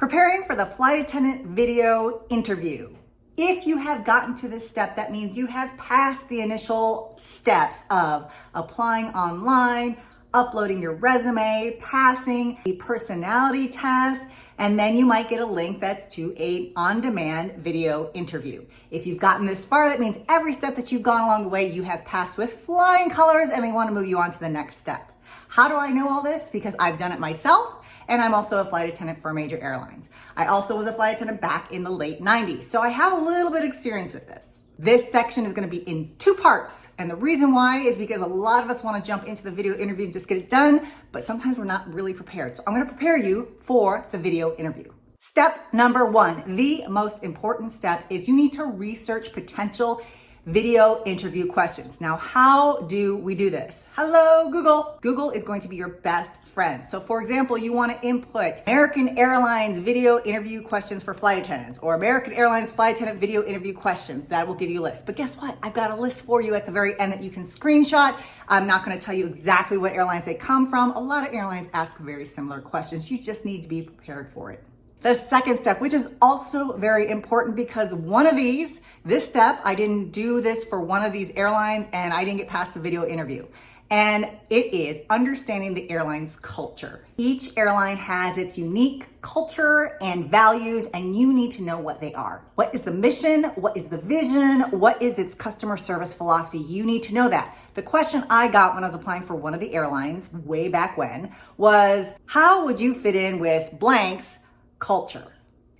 Preparing for the flight attendant video interview. If you have gotten to this step, that means you have passed the initial steps of applying online, uploading your resume, passing the personality test, and then you might get a link that's to an on-demand video interview. If you've gotten this far, that means every step that you've gone along the way, you have passed with flying colors and they want to move you on to the next step. How do I know all this? Because I've done it myself. And I'm also a flight attendant for major airlines. I also was a flight attendant back in the late 90s. So I have a little bit of experience with this. This section is gonna be in two parts. And the reason why is because a lot of us wanna jump into the video interview and just get it done, but sometimes we're not really prepared. So I'm gonna prepare you for the video interview. Step number one, the most important step is you need to research potential video interview questions. Now, how do we do this? Hello, Google. Google is going to be your best friend. So for example, you want to input American Airlines video interview questions for flight attendants or American Airlines flight attendant video interview questions. That will give you a list. But guess what? I've got a list for you at the very end that you can screenshot. I'm not going to tell you exactly what airlines they come from. A lot of airlines ask very similar questions. You just need to be prepared for it. The second step, which is also very important because one of these, this step, I didn't do this for one of these airlines and I didn't get past the video interview. And it is understanding the airline's culture. Each airline has its unique culture and values, and you need to know what they are. What is the mission? What is the vision? What is its customer service philosophy? You need to know that. The question I got when I was applying for one of the airlines way back when was, how would you fit in with blank's culture?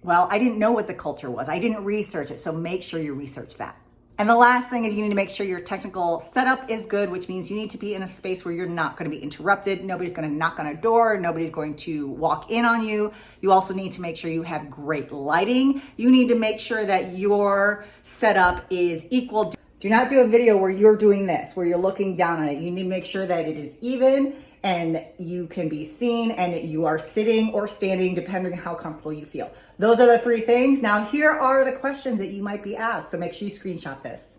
Well, I didn't know what the culture was. I didn't research it, so make sure you research that. And the last thing is you need to make sure your technical setup is good, which means you need to be in a space where you're not going to be interrupted. Nobody's going to knock on a door. Nobody's going to walk in on you. You also need to make sure you have great lighting. You need to make sure that your setup is equal. Do not do a video where you're doing this, where you're looking down on it. You need to make sure that it is even and you can be seen and you are sitting or standing depending on how comfortable you feel. Those are the three things. Now here are the questions that you might be asked, so make sure you screenshot this.